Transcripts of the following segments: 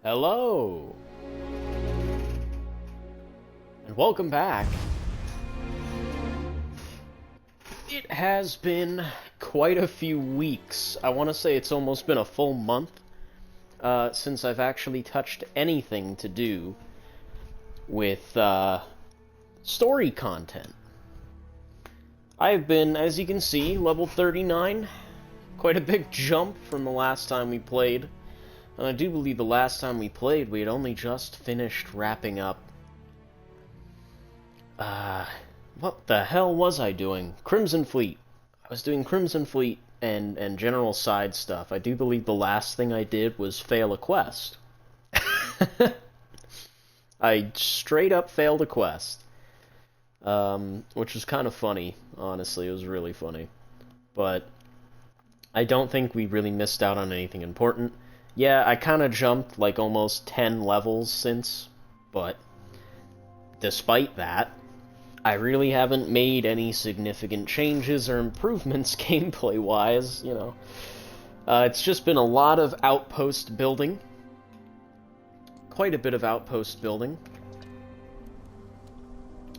Hello, and welcome back. It has been quite a few weeks. I want to say it's almost been a full month since I've actually touched anything to do with story content. I've been, as you can see, level 39. Quite a big jump from the last time we played. And I do believe the last time we played, we had only just finished wrapping up... what the hell was I doing? Crimson Fleet. I was doing Crimson Fleet and general side stuff. I do believe the last thing I did was fail a quest. I straight up failed a quest. Which was kind of funny, honestly. It was really funny. But I don't think we really missed out on anything important. Yeah, I kind of jumped like almost 10 levels since, but despite that, I really haven't made any significant changes or improvements gameplay-wise, you know. It's just been a lot of outpost building. Quite a bit of outpost building.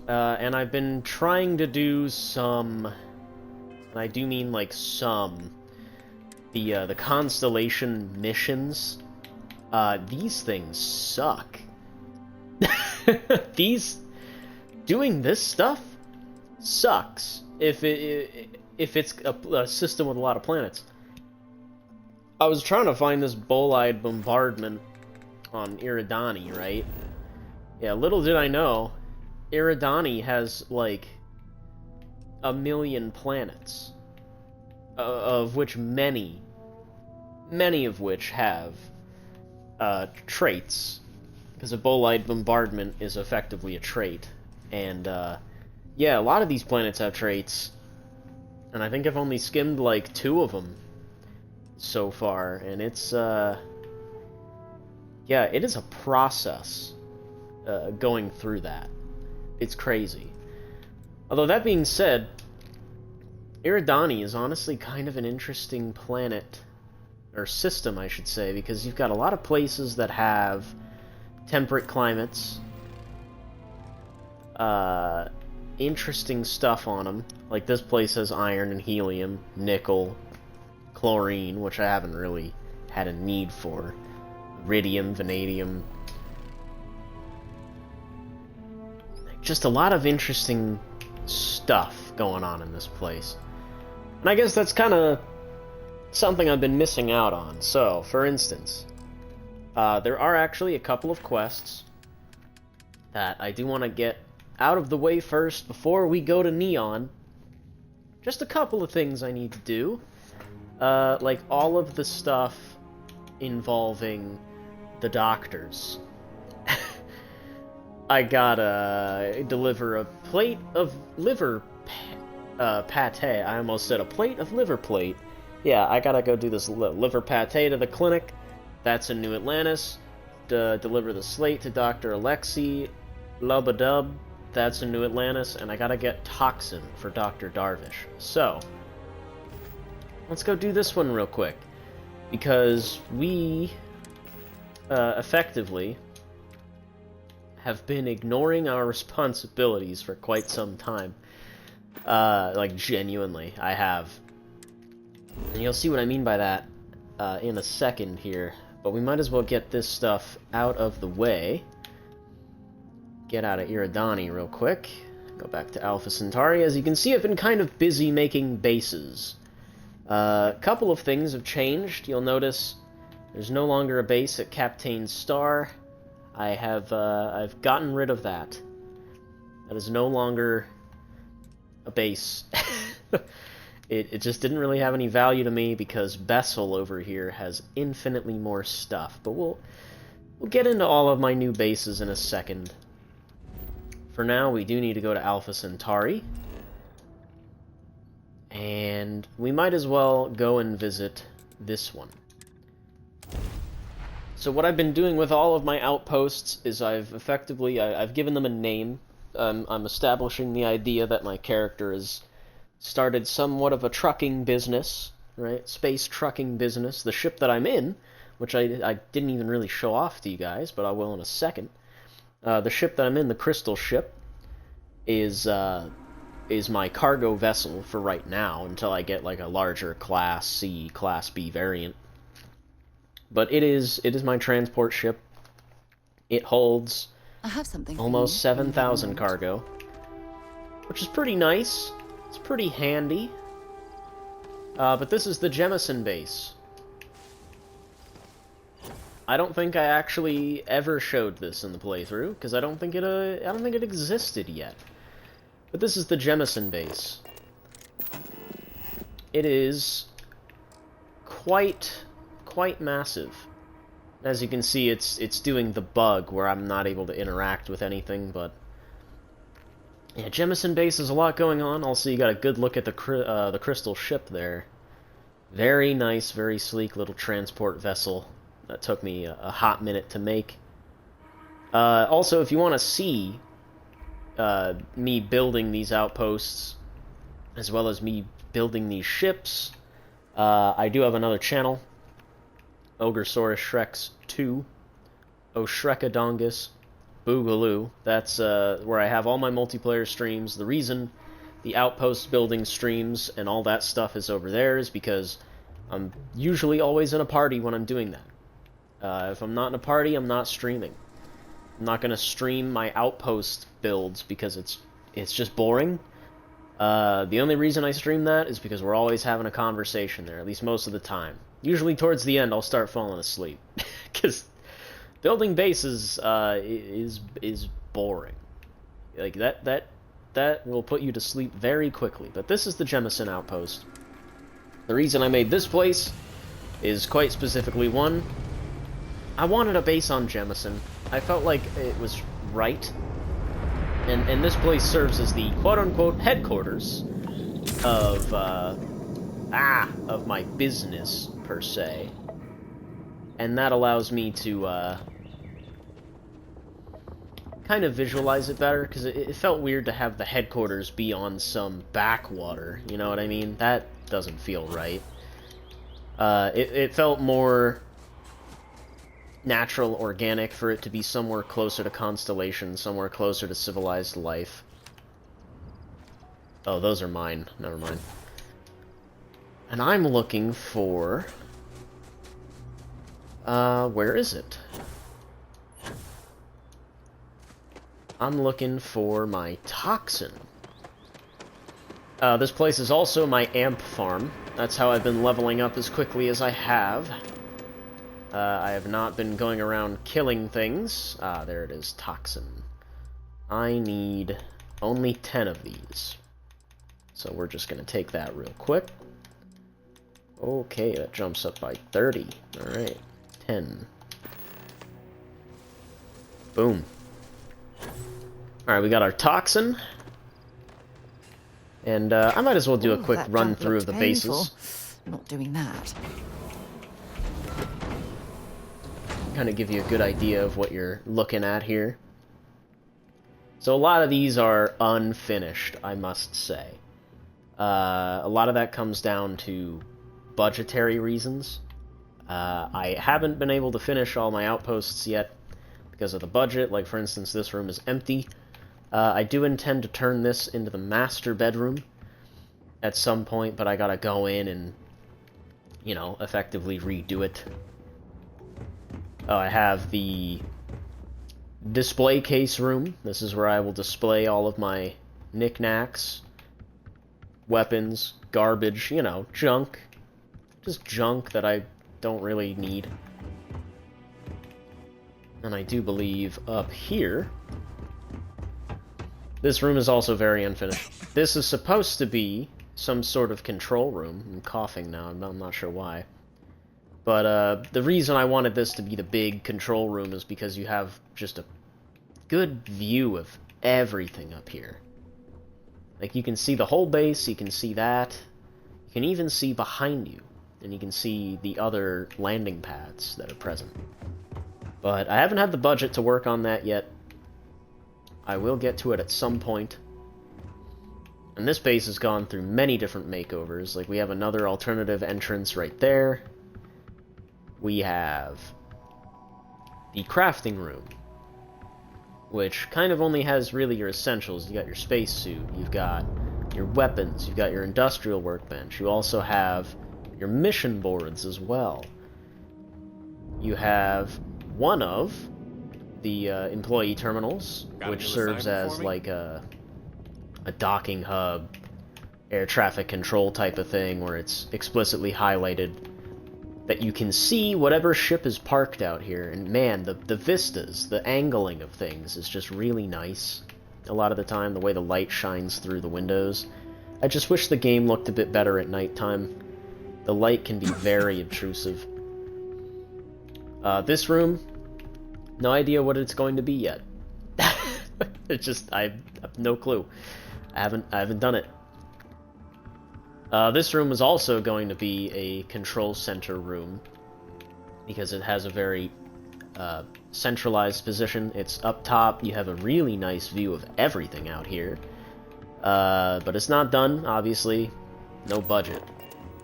And I've been trying to do some, and I do mean like some, the Constellation missions. These things suck. Doing this stuff sucks if it's a system with a lot of planets. I was trying to find this bolide bombardment on Iridani, right? Yeah, little did I know, Iridani has like 1,000,000 planets, of which many of which have traits, because a bolide bombardment is effectively a trait. And yeah, a lot of these planets have traits, and I think I've only skimmed like 2 of them so far, and it's yeah, it is a process going through that. It's crazy. Although that being said, Iridani is honestly kind of an interesting planet, or system I should say, because you've got a lot of places that have temperate climates, interesting stuff on them. Like this place has iron and helium, nickel, chlorine, which I haven't really had a need for, iridium, vanadium. Just a lot of interesting stuff going on in this place. And I guess that's kind of something I've been missing out on. So, for instance, there are actually a couple of quests that I do want to get out of the way first before we go to Neon. Just a couple of things I need to do. Like all of the stuff involving the doctors. I gotta deliver a plate of liver pate. I almost said a plate of liver plate. Yeah, I gotta go do this liver pate to the clinic. That's in New Atlantis. Deliver the slate to Dr. Alexei Lubadub. That's in New Atlantis. And I gotta get Toxin for Dr. Darvish. So, let's go do this one real quick. Because we, effectively, have been ignoring our responsibilities for quite some time. Like, genuinely, I have. And you'll see what I mean by that in a second here. But we might as well get this stuff out of the way. Get out of Iridani real quick. Go back to Alpha Centauri. As you can see, I've been kind of busy making bases. A couple of things have changed. You'll notice there's no longer a base at Captain Star. I've gotten rid of that. That is no longer a base. It just didn't really have any value to me because Bessel over here has infinitely more stuff. But we'll get into all of my new bases in a second. For now, we do need to go to Alpha Centauri. And we might as well go and visit this one. So what I've been doing with all of my outposts is I've given them a name. I'm establishing the idea that my character has started somewhat of a trucking business, right? Space trucking business. The ship that I'm in which I didn't even really show off to you guys, but I will in a second. The ship that I'm in, the Crystal ship, is my cargo vessel for right now, until I get like a larger Class C, Class B variant. But it is my transport ship. It holds I have something almost 7,000 cargo, which is pretty nice. It's pretty handy. But this is the Jemison base. I don't think I actually ever showed this in the playthrough, because I don't think it existed yet. But this is the Jemison base. It is quite massive. As you can see, it's doing the bug where I'm not able to interact with anything, but yeah, Jemison base has a lot going on. Also, you got a good look at the Crystal ship there. Very nice, very sleek little transport vessel. That took me a hot minute to make. Also, if you want to see me building these outposts, as well as me building these ships, I do have another channel, Ogresaurus Shreks 2, Oshrekadongus, Boogaloo. That's where I have all my multiplayer streams. The reason the outpost building streams and all that stuff is over there is because I'm usually always in a party when I'm doing that. If I'm not in a party, I'm not streaming. I'm not going to stream my outpost builds because it's just boring. The only reason I stream that is because we're always having a conversation there, at least most of the time. Usually towards the end, I'll start falling asleep, because building bases is boring. Like that will put you to sleep very quickly. But this is the Jemison outpost. The reason I made this place is quite specifically one. I wanted a base on Jemison. I felt like it was right. And this place serves as the quote-unquote headquarters of my business, per se. And that allows me to kind of visualize it better, because it felt weird to have the headquarters be on some backwater, you know what I mean? That doesn't feel right. It felt more natural, organic for it to be somewhere closer to Constellation, somewhere closer to civilized life. Oh, those are mine. Never mind. And I'm looking for... where is it? I'm looking for my toxin. This place is also my amp farm. That's how I've been leveling up as quickly as I have. I have not been going around killing things. Ah, there it is, toxin. I need only 10 of these. So we're just going to take that real quick. Okay, that jumps up by 30. Alright, 10. Boom. Alright, we got our toxin. And I might as well do a quick run-through of the bases. Not doing that. Kind of give you a good idea of what you're looking at here. So a lot of these are unfinished, I must say. A lot of that comes down to budgetary reasons. I haven't been able to finish all my outposts yet because of the budget. Like, for instance, this room is empty. I do intend to turn this into the master bedroom at some point, but I gotta go in and, you know, effectively redo it. Oh, I have the display case room. This is where I will display all of my knickknacks, weapons, garbage, you know, junk. Just junk that I don't really need. And I do believe up here... This room is also very unfinished. This is supposed to be some sort of control room. I'm coughing now, I'm not sure why. But the reason I wanted this to be the big control room is because you have just a good view of everything up here. Like, you can see the whole base, you can see that. You can even see behind you. And you can see the other landing pads that are present. But I haven't had the budget to work on that yet. I will get to it at some point. And this base has gone through many different makeovers. Like, we have another alternative entrance right there. we have the crafting room, which kind of only has really your essentials. You got your spacesuit, you've got your weapons, you've got your industrial workbench. You also have your mission boards as well. You have one of the employee terminals, which serves as like a docking hub, air traffic control type of thing, where it's explicitly highlighted that you can see whatever ship is parked out here. And man, the vistas, the angling of things is just really nice. A lot of the time, the way the light shines through the windows. I just wish the game looked a bit better at nighttime. The light can be very obtrusive. This room, no idea what it's going to be yet. It's just, I have no clue. I haven't done it. This room is also going to be a control center room, because it has a very centralized position. It's up top. You have a really nice view of everything out here. But it's not done, obviously. No budget.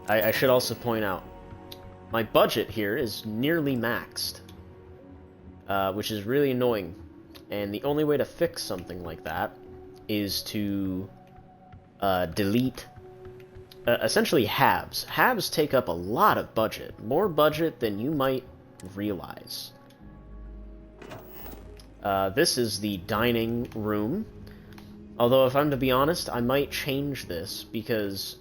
I should also point out, my budget here is nearly maxed, which is really annoying. And the only way to fix something like that is to delete essentially halves. Halves take up a lot of budget, more budget than you might realize. This is the dining room. Although, if I'm to be honest, I might change this because,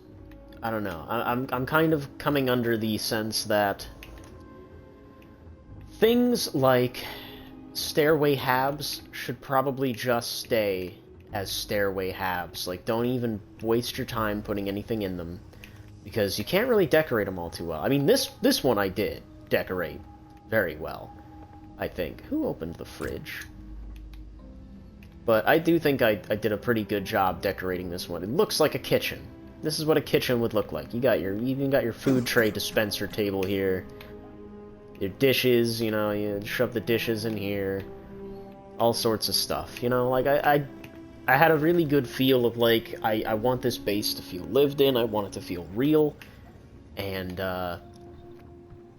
I don't know, I'm kind of coming under the sense that things like stairway halves should probably just stay as stairway halves. Like, don't even waste your time putting anything in them, because you can't really decorate them all too well. I mean, this one I did decorate very well, I think. Who opened the fridge? But I do think I did a pretty good job decorating this one. It looks like a kitchen. This is what a kitchen would look like. You even got your food tray dispenser table here. Your dishes, you know, you shove the dishes in here. All sorts of stuff, you know? Like, I had a really good feel of, like, I want this base to feel lived in. I want it to feel real. And,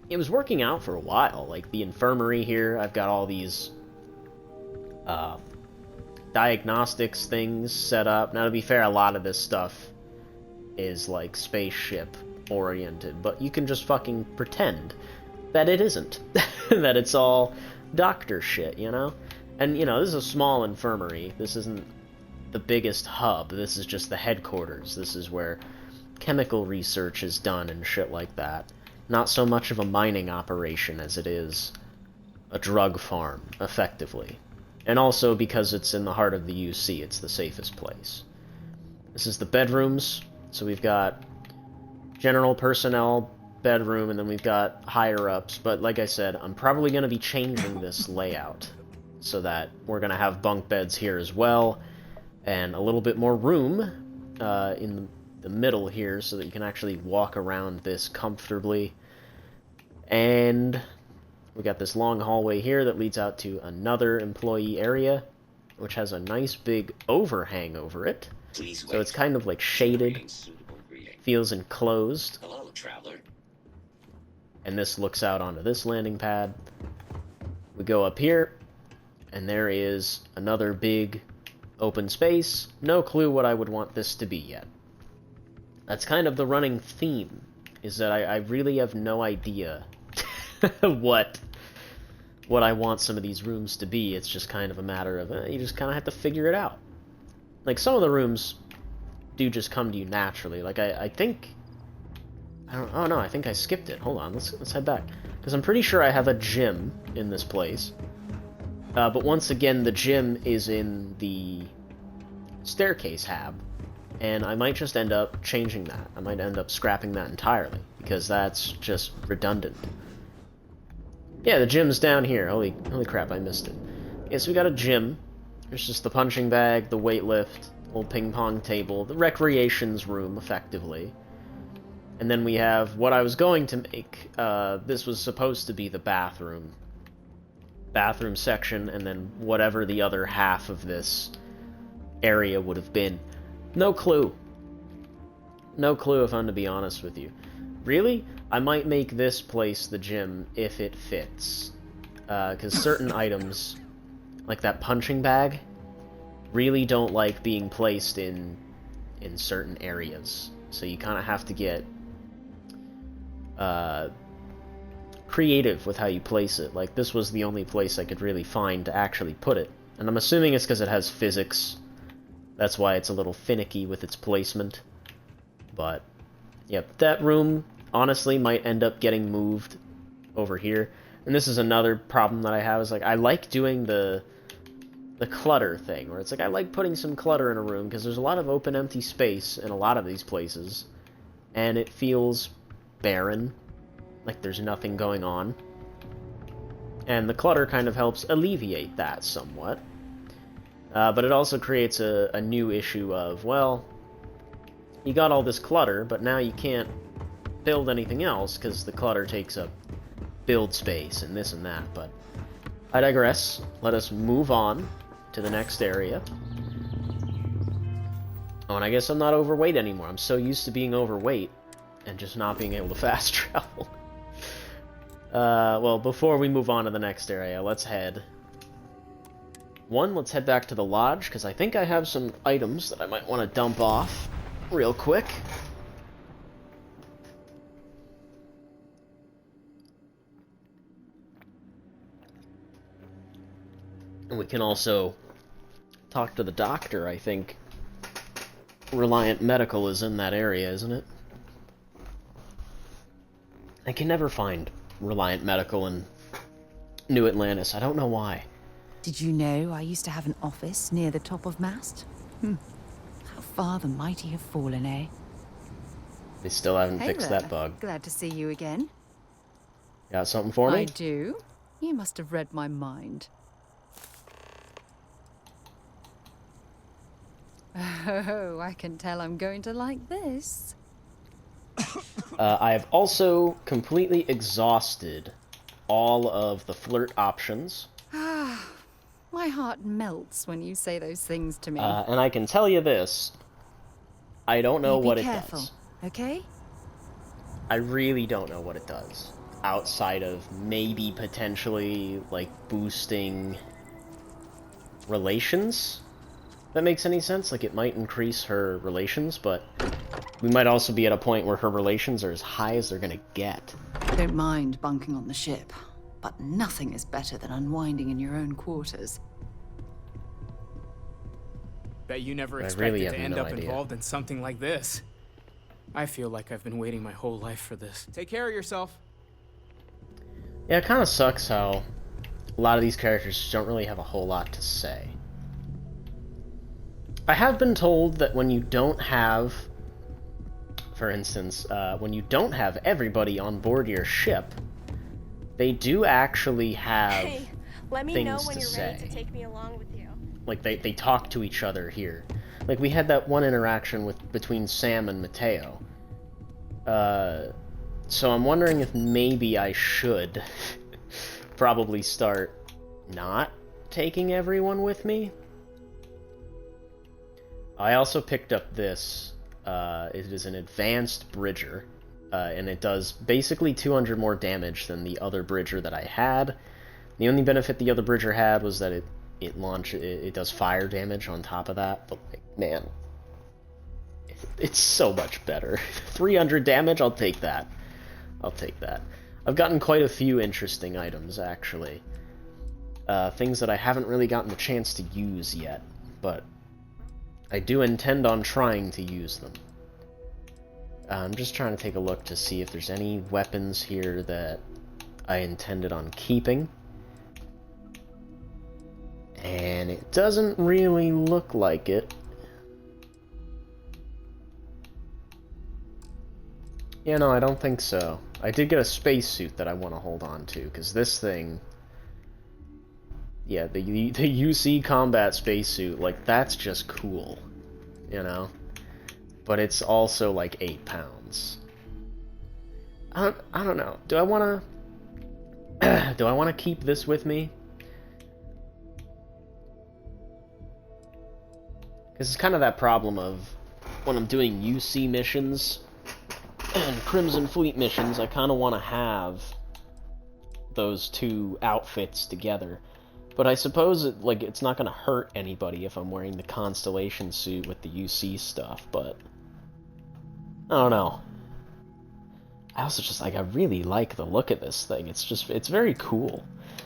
it was working out for a while. Like, the infirmary here, I've got all these, diagnostics things set up. Now, to be fair, a lot of this stuff is, like, spaceship oriented, but you can just fucking pretend that it isn't. That it's all doctor shit, you know? And, you know, this is a small infirmary. This isn't the biggest hub. This is just the headquarters. This is where chemical research is done and shit like that. Not so much of a mining operation as it is a drug farm, effectively. And also because it's in the heart of the UC, it's the safest place. This is the bedrooms. So we've got general personnel bedroom, and then we've got higher-ups. But like I said, I'm probably going to be changing this layout so that we're going to have bunk beds here as well, and a little bit more room in the middle here so that you can actually walk around this comfortably. And we got this long hallway here that leads out to another employee area, which has a nice big overhang over it. So it's kind of like shaded, feels enclosed. Hello, traveler. And this looks out onto this landing pad. We go up here, and there is another big open space. No clue what I would want this to be yet. That's kind of the running theme, is that I really have no idea what I want some of these rooms to be. It's just kind of a matter of, you just kind of have to figure it out. Like, some of the rooms do just come to you naturally. Like, I think... oh no, I think I skipped it. Hold on, let's head back. Because I'm pretty sure I have a gym in this place. But once again, the gym is in the staircase hab. And I might just end up changing that. I might end up scrapping that entirely, because that's just redundant. Yeah, the gym's down here. Holy crap, I missed it. Yeah, so we got a gym. There's just the punching bag, the weight lift, old ping pong table, the recreations room, effectively. And then we have what I was going to make. This was supposed to be the bathroom section, and then whatever the other half of this area would have been. No clue. No clue, if I'm to be honest with you. Really? I might make this place the gym if it fits. Because certain items, like that punching bag, really don't like being placed in certain areas. So you kind of have to get creative with how you place it. Like, this was the only place I could really find to actually put it. And I'm assuming it's because it has physics. That's why it's a little finicky with its placement. But, yep, that room, honestly, might end up getting moved over here. And this is another problem that I have, is, like, I like doing the clutter thing, where it's like, I like putting some clutter in a room, because there's a lot of open, empty space in a lot of these places, and it feels barren, like there's nothing going on. And the clutter kind of helps alleviate that somewhat. But it also creates a new issue of, well, you got all this clutter, but now you can't build anything else, because the clutter takes up build space and this and that. But I digress. Let us move on to the next area. Oh, and I guess I'm not overweight anymore. I'm so used to being overweight and just not being able to fast travel. Well, before we move on to the next area, let's head... let's head back to the lodge, because I think I have some items that I might want to dump off real quick. And we can also talk to the doctor, I think. Reliant Medical is in that area, isn't it? I can never find Reliant Medical in New Atlantis. I don't know why. Did you know I used to have an office near the top of Mast? How far the mighty have fallen, eh? They still haven't Hey fixed there. that bug. Glad to see you again. Got something for me? I do. You must have read my mind. Oh, I can tell I'm going to like this. I have also completely exhausted all of the flirt options. My heart melts when you say those things to me. And I can tell you this. I don't know what it does. Okay? I really don't know what it does. Outside of maybe potentially, like, boosting relations? If that makes any sense? Like, it might increase her relations, but we might also be at a point where her relations are as high as they're gonna get. I don't mind bunking on the ship, but nothing is better than unwinding in your own quarters. Bet you never I expected really to have end no up idea. involved in something like this. I feel like I've been waiting my whole life for this. Take care of yourself. Yeah, it kind of sucks how a lot of these characters don't really have a whole lot to say. I have been told that when you don't have, for instance, when you don't have everybody on board your ship, they do actually have Hey, let me know things when to you're say. ready to take me along with you. Like, they talk to each other here. Like, we had that one interaction between Sam and Mateo. So I'm wondering if maybe I should probably start not taking everyone with me. I also picked up this. It is an advanced bridger, and it does basically 200 more damage than the other bridger that I had. The only benefit the other bridger had was that it does fire damage on top of that, but, like, man, it's so much better. 300 damage, I'll take that. I'll take that. I've gotten quite a few interesting items, actually. Things that I haven't really gotten the chance to use yet, but I do intend on trying to use them. I'm just trying to take a look to see if there's any weapons here that I intended on keeping. And it doesn't really look like it. Yeah, no, I don't think so. I did get a spacesuit that I want to hold on to, because this thing... Yeah, the UC combat spacesuit, like, that's just cool, you know? But it's also, like, 8 pounds. I don't know. Do I want to... do I want to keep this with me? Because it's kind of that problem of when I'm doing UC missions, and Crimson Fleet missions, I kind of want to have those two outfits together. But I suppose it's not going to hurt anybody if I'm wearing the Constellation suit with the UC stuff, but I don't know. I also just, I really like the look of this thing. It's very cool.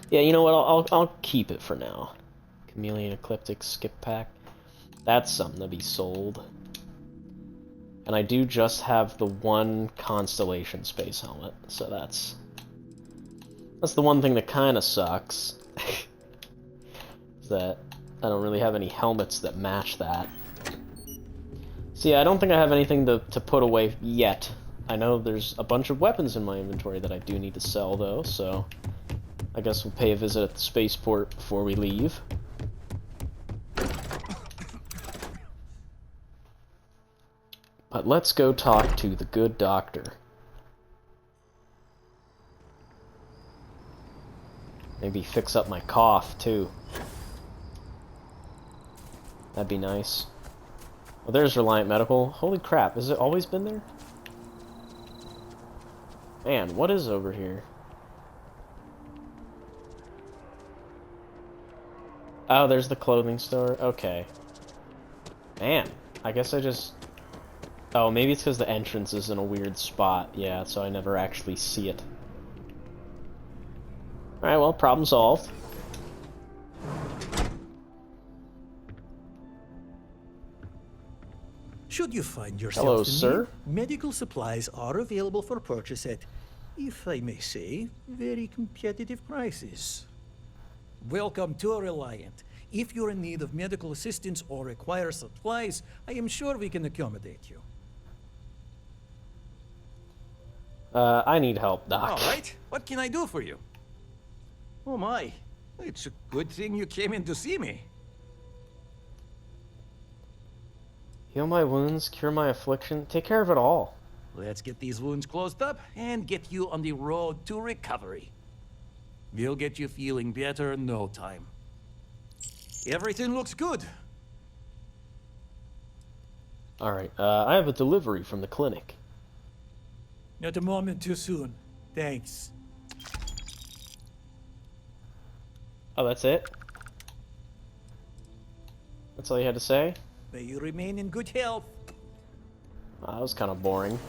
Yeah, you know what, I'll keep it for now. Chameleon Ecliptic Skip Pack. That's something to be sold. And I do just have the one Constellation space helmet, so that's the one thing that kind of sucks. Is that I don't really have any helmets that match that. So yeah, I don't think I have anything to put away yet. I know there's a bunch of weapons in my inventory that I do need to sell, though, so I guess we'll pay a visit at the spaceport before we leave. But let's go talk to the good doctor. Maybe fix up my cough, too. That'd be nice. Well, there's Reliant Medical. Holy crap, has it always been there? Man, what is over here? Oh, there's the clothing store. Okay. Man, I guess I just... Oh, maybe it's because the entrance is in a weird spot. Yeah, so I never actually see it. Alright, well, problem solved. Should you find yourself Hello, in sir. need, medical supplies are available for purchase at, if I may say, very competitive prices. Welcome to Reliant. If you're in need of medical assistance or require supplies, I am sure we can accommodate you. I need help, Doc. All right, what can I do for you? Oh my, it's a good thing you came in to see me. Heal my wounds, cure my affliction, take care of it all. Let's get these wounds closed up and get you on the road to recovery. We'll get you feeling better in no time. Everything looks good. Alright, I have a delivery from the clinic. Not a moment too soon. Thanks. Oh, that's it? That's all you had to say? May you remain in good health. That was kind of boring.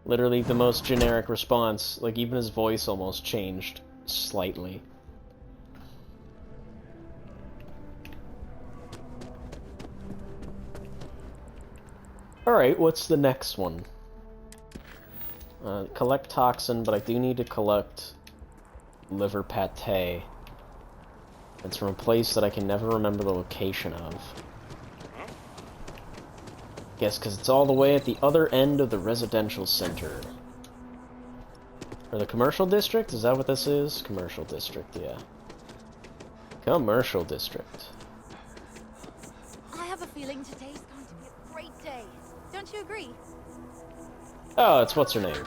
Literally the most generic response. Like, even his voice almost changed slightly. Alright, what's the next one? Collect toxin, but I do need to collect liver pate. It's from a place that I can never remember the location of. Guess because it's all the way at the other end of the residential center. Or the commercial district? Is that what this is? Commercial district, yeah. Commercial district. I have a feeling today's going to be a great day. Don't you agree? Oh, it's what's her name?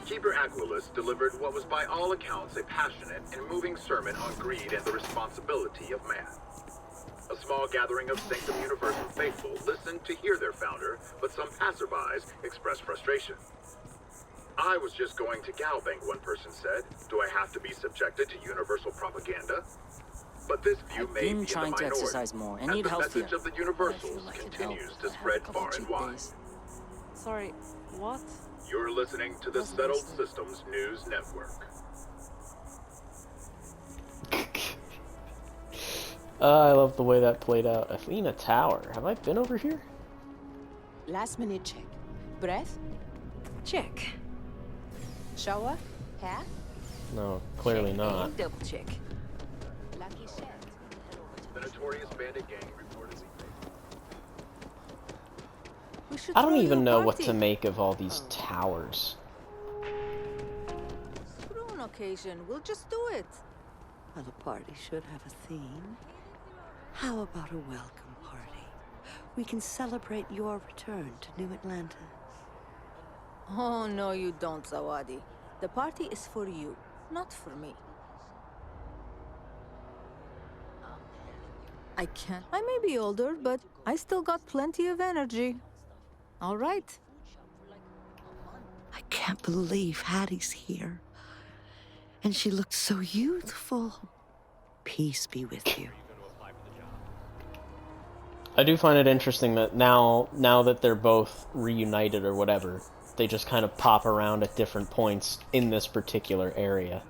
Keeper Aquilus delivered what was by all accounts a passionate and moving sermon on greed and the responsibility of man. A small gathering of Sanctum Universum faithful listened to hear their founder, but some passerbys expressed frustration. I was just going to Galbank, one person said. Do I have to be subjected to universal propaganda? But this view I've may been be in the trying to minority, exercise more. I as need the healthier. message of the But I feel universals like it continues helped to if I had spread a couple far and cheat wide. days. Sorry, what? You're listening to the Wasn't Settled listening. Systems News Network. I love the way that played out. Athena Tower. Have I been over here? Last minute check. Breath? Check. Shower? Hair? No, clearly not. Double check. Lucky shit. The notorious bandit gang reportedly I don't even know what to make of all these towers. For an occasion, we'll just do it. Well, a party should have a theme. How about a welcome party? We can celebrate your return to New Atlantis. Oh, no, you don't, Zawadi. The party is for you, not for me. I can't. I may be older, but I still got plenty of energy. All right. I can't believe Hattie's here. And she looks so youthful. Peace be with you. I do find it interesting that now that they're both reunited or whatever, they just kind of pop around at different points in this particular area.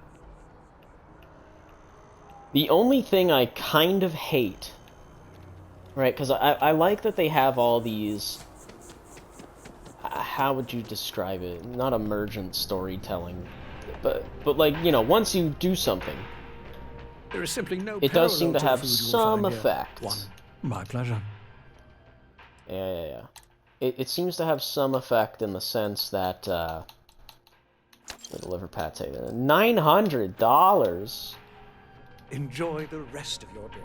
The only thing I kind of hate, right, because I like that they have all these, how would you describe it? Not emergent storytelling, but like, you know, once you do something, There is simply no it does seem to parallel have the food you will some find here. effect. One. My pleasure. Yeah. It seems to have some effect in the sense that, the liver pate there. $900? Enjoy the rest of your day.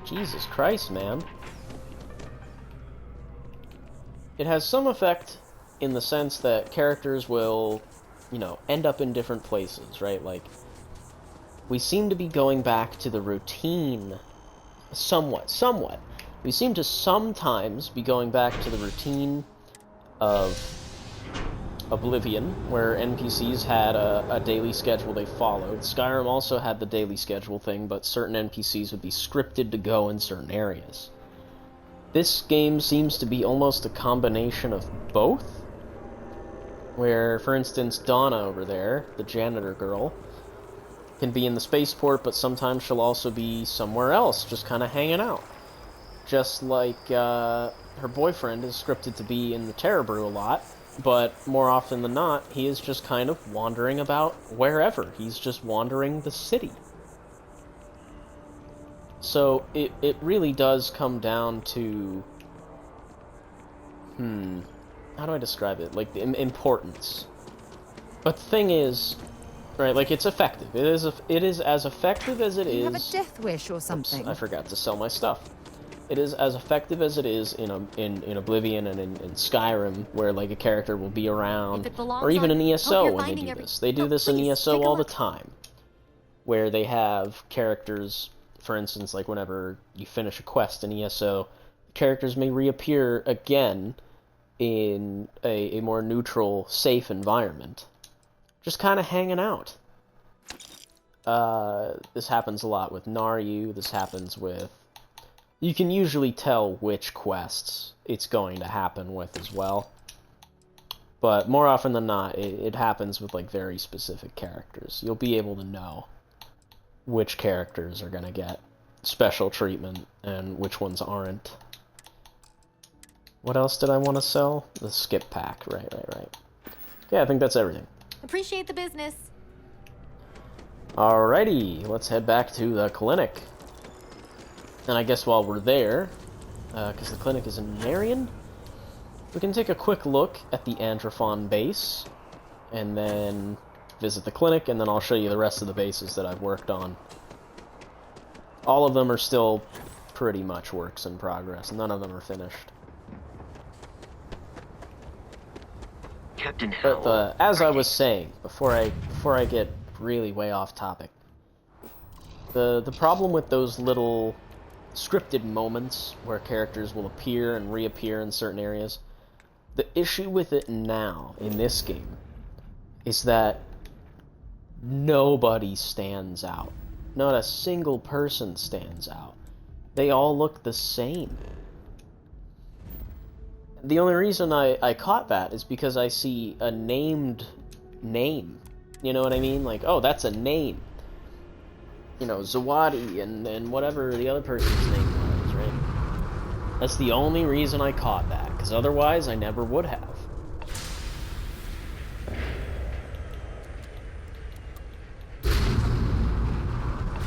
Jesus Christ, man. It has some effect in the sense that characters will, you know, end up in different places, right? Like, we seem to be going back to the routine somewhat. We seem to sometimes be going back to the routine of Oblivion, where NPCs had a daily schedule they followed. Skyrim also had the daily schedule thing, but certain NPCs would be scripted to go in certain areas. This game seems to be almost a combination of both, where, for instance, Donna over there, the janitor girl, can be in the spaceport, but sometimes she'll also be somewhere else, just kind of hanging out. Just like her boyfriend is scripted to be in the Terror Brew a lot, but more often than not, he is just kind of wandering about wherever. He's just wandering the city. So it really does come down to, how do I describe it? Like, the importance. But the thing is, right, like, it's effective. It is as effective as it is... You have a death wish or something. Oops, I forgot to sell my stuff. It is as effective as it is in Oblivion and in Skyrim, where, like, a character will be around, or even in ESO when they do this. They do this in ESO all the time, where they have characters, for instance, like whenever you finish a quest in ESO, characters may reappear again in a more neutral, safe environment, just kind of hanging out. This happens a lot with Naryu, this happens with... You can usually tell which quests it's going to happen with as well. But more often than not, it happens with, like, very specific characters. You'll be able to know which characters are going to get special treatment and which ones aren't. What else did I want to sell? The skip pack. Right. Yeah, I think that's everything. Appreciate the business. Alrighty, let's head back to the clinic. And I guess while we're there, because the clinic is in Marion, we can take a quick look at the Androphon base, and then visit the clinic, and then I'll show you the rest of the bases that I've worked on. All of them are still pretty much works in progress. None of them are finished. Captain Howell. But as I was saying, before I get really way off topic, the problem with those little scripted moments where characters will appear and reappear in certain areas, the issue with it now in this game is that nobody stands out. Not a single person stands out. They all look the same. The only reason I caught that is because I see a named name. You know what I mean? Like, oh, that's a name. You know, Zawadi and whatever the other person's name was, right? That's the only reason I caught that, because otherwise I never would have.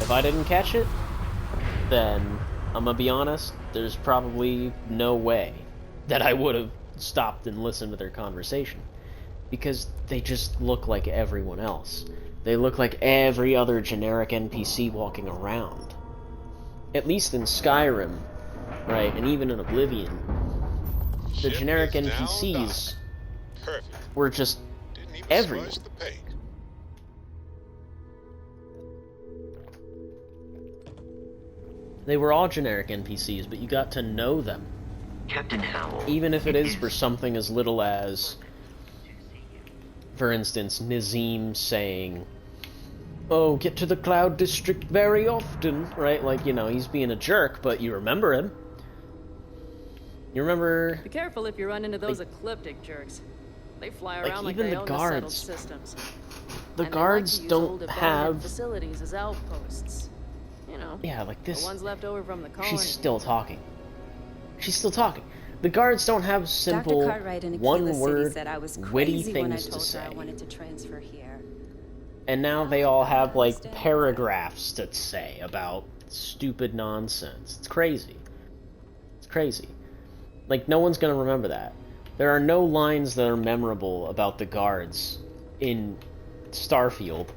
If I didn't catch it, then, I'm gonna be honest, there's probably no way that I would have stopped and listened to their conversation. Because they just look like everyone else. They look like every other generic NPC walking around. At least in Skyrim, right, and even in Oblivion, the generic NPCs were just everywhere. They were all generic NPCs, but you got to know them. Captain Howell. Even if it is for something as little as, for instance, Nazim saying, "Oh, get to the Cloud District very often," right? Like, you know, he's being a jerk, but you remember him. You remember... Be careful if you run into those ecliptic jerks. They fly around like even they the own guards. the settled systems. The And guards they like to use old don't abandoned have... facilities as outposts. You know, Yeah, like this... the ones left over from the colony. She's still talking. She's still talking. The guards don't have simple, Dr. Cartwright in Aquila one-word, City said I was witty crazy when I things to told her say. I wanted to transfer here. And now they all have, like, paragraphs to say about stupid nonsense. It's crazy. It's crazy. Like, no one's gonna remember that. There are no lines that are memorable about the guards in Starfield.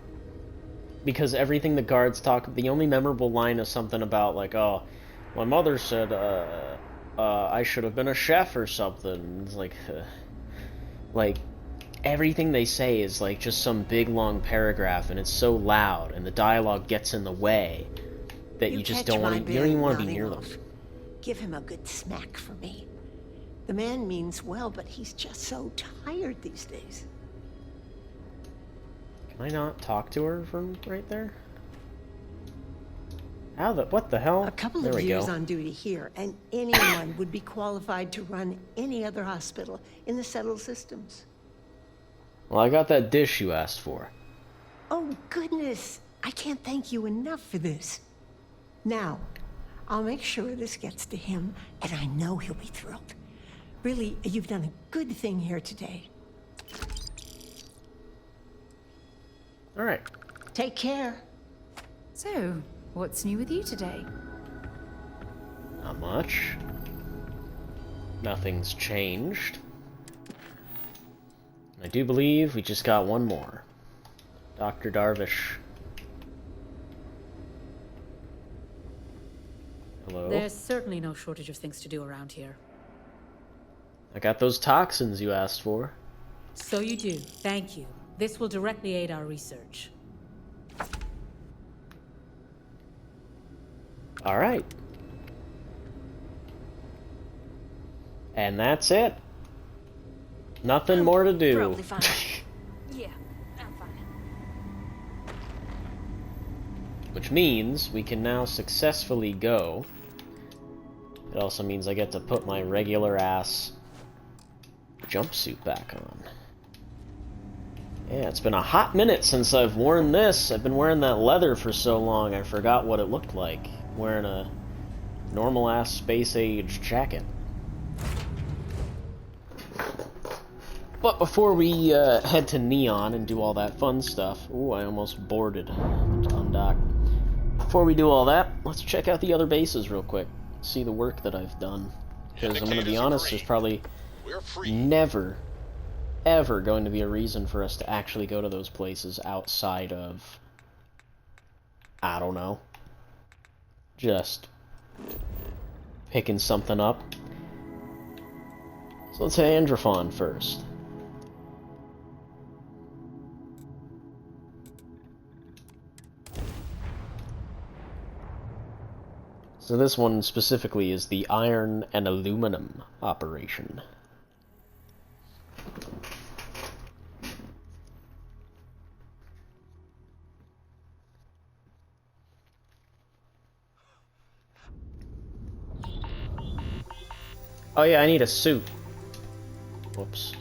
Because everything the guards talk... The only memorable line is something about, like, oh, my mother said, I should have been a chef or something. It's like, everything they say is, like, just some big, long paragraph, and it's so loud, and the dialogue gets in the way that you just don't want to... You don't even want to be near them. Give him a good smack for me. The man means well, but he's just so tired these days. Can I not talk to her from right there? What the hell? A couple there of we years go. on duty here, and anyone would be qualified to run any other hospital in the settled systems. Well, I got that dish you asked for. Oh, goodness. I can't thank you enough for this. Now, I'll make sure this gets to him, and I know he'll be thrilled. Really, you've done a good thing here today. All right. Take care. So, what's new with you today? Not much. Nothing's changed. I do believe we just got one more. Dr. Darvish. Hello? There's certainly no shortage of things to do around here. I got those toxins you asked for. So you do. Thank you. This will directly aid our research. All right. And that's it. Nothing more to do. Probably fine. Yeah, I'm fine. Which means we can now successfully go. It also means I get to put my regular ass jumpsuit back on. Yeah, it's been a hot minute since I've worn this. I've been wearing that leather for so long I forgot what it looked like. Wearing a normal ass space age jacket. But before we head to Neon and do all that fun stuff... Ooh, I almost boarded on dock. Before we do all that, let's check out the other bases real quick. See the work that I've done. Because I'm going to be honest, there's probably never, ever going to be a reason for us to actually go to those places outside of... I don't know. Just picking something up. So let's hit Androphon first. So this one specifically is the iron and aluminum operation. Oh yeah, I need a suit. Whoops.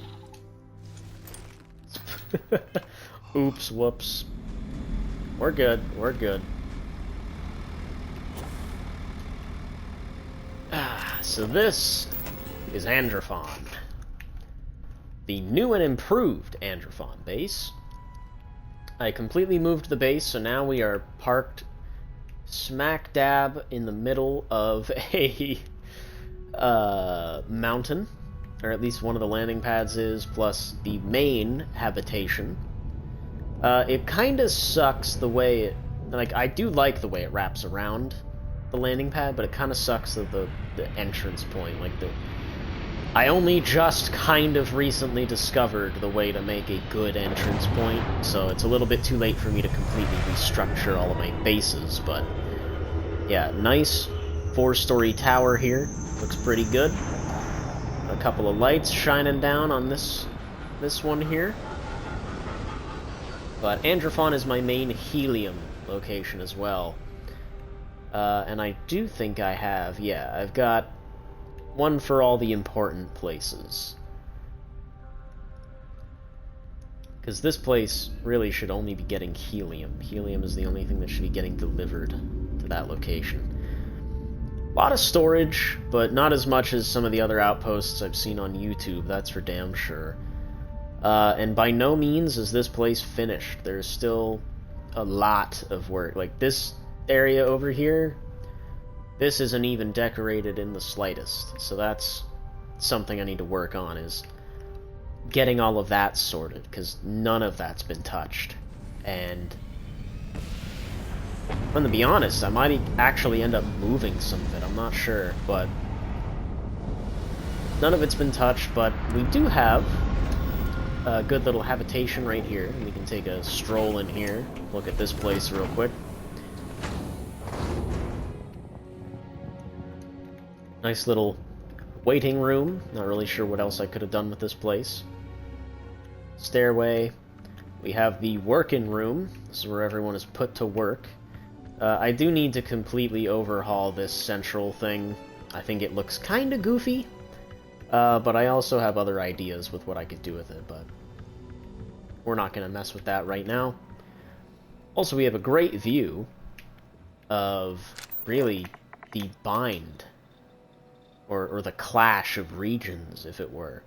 Oops, whoops. We're good, we're good. So this is Androphon. The new and improved Androphon base. I completely moved the base, so now we are parked smack dab in the middle of a mountain, or at least one of the landing pads is, plus the main habitation. It kinda sucks the way it... Like, I do like the way it wraps around the landing pad, but it kind of sucks at the entrance point. Like, I only just kind of recently discovered the way to make a good entrance point, so it's a little bit too late for me to completely restructure all of my bases, but yeah, nice 4-story tower here. Looks pretty good. A couple of lights shining down on this one here. But Androphon is my main helium location as well. And I do think I have, yeah, I've got one for all the important places. Because this place really should only be getting helium. Helium is the only thing that should be getting delivered to that location. A lot of storage, but not as much as some of the other outposts I've seen on YouTube, that's for damn sure. And by no means is this place finished. There's still a lot of work. Like, this area over here, this isn't even decorated in the slightest. So that's something I need to work on, is getting all of that sorted, because none of that's been touched. And I'm gonna be honest, I might actually end up moving some of it, I'm not sure, but none of it's been touched. But we do have a good little habitation right here, and we can take a stroll in here, look at this place real quick. Nice little waiting room. Not really sure what else I could have done with this place. Stairway. We have the working room. This is where everyone is put to work. I do need to completely overhaul this central thing. I think it looks kind of goofy. But I also have other ideas with what I could do with it, but we're not going to mess with that right now. Also, we have a great view of, really, the bind, or the clash of regions, if it were.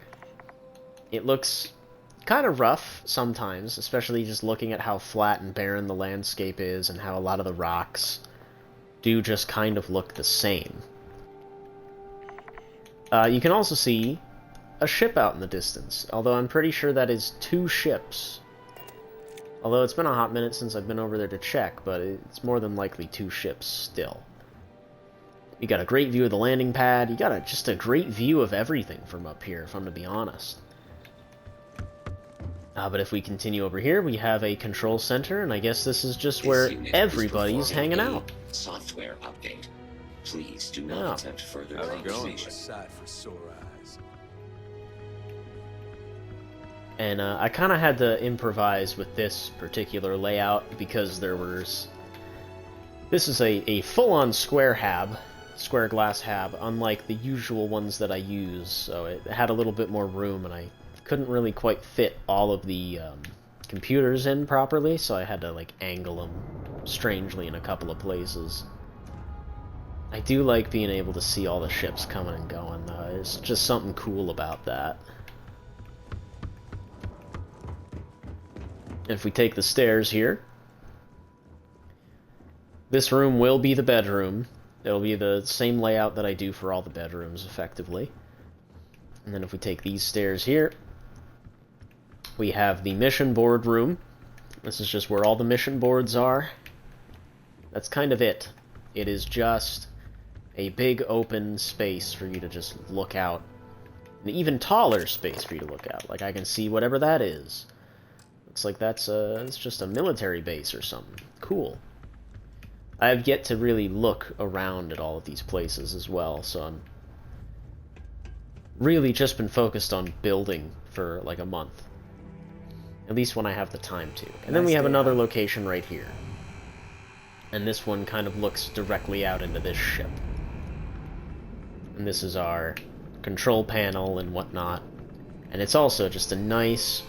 It looks kind of rough sometimes, especially just looking at how flat and barren the landscape is, and how a lot of the rocks do just kind of look the same. You can also see a ship out in the distance, although I'm pretty sure that is 2 ships. Although it's been a hot minute since I've been over there to check, but it's more than likely 2 ships still. You got a great view of the landing pad. You got just a great view of everything from up here, if I'm to be honest. But if we continue over here, we have a control center, and I guess this is just where everybody's hanging out. Software update. Please do not attempt further conversation. Aside for sore eyes. And I kind of had to improvise with this particular layout because there was... This is a full-on square glass hab, unlike the usual ones that I use, so it had a little bit more room, and I couldn't really quite fit all of the computers in properly, so I had to like angle them strangely in a couple of places. I do like being able to see all the ships coming and going, though. There's just something cool about that. If we take the stairs here, this room will be the bedroom. It'll be the same layout that I do for all the bedrooms, effectively. And then if we take these stairs here, we have the mission board room. This is just where all the mission boards are. That's kind of it. It is just a big open space for you to just look out. An even taller space for you to look out. Like, I can see whatever that is. Looks like it's just a military base or something. Cool. I have yet to really look around at all of these places as well, so I'm really just been focused on building for like a month. At least when I have the time to. And then we have another location right here. And this one kind of looks directly out into this ship. And this is our control panel and whatnot. And it's also just a nice,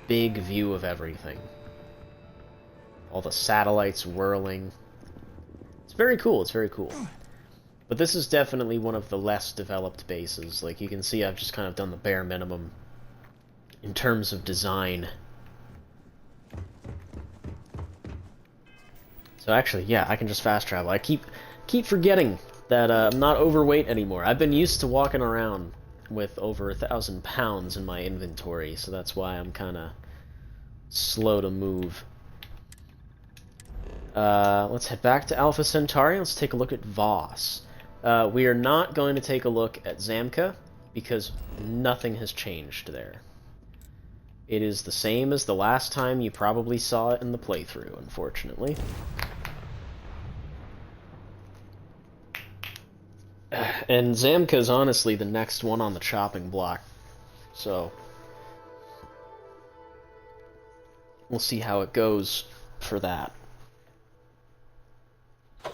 big view of everything. All the satellites whirling. It's very cool, it's very cool. But this is definitely one of the less developed bases. Like, you can see I've just kind of done the bare minimum in terms of design. So actually, yeah, I can just fast travel. I keep forgetting that I'm not overweight anymore. I've been used to walking around with over 1,000 pounds in my inventory, so that's why I'm kind of slow to move. Let's head back to Alpha Centauri. Let's take a look at Voss. We are not going to take a look at Zamka, because nothing has changed there. It is the same as the last time you probably saw it in the playthrough, unfortunately. and Zamka's honestly the next one on the chopping block. So, we'll see how it goes for that.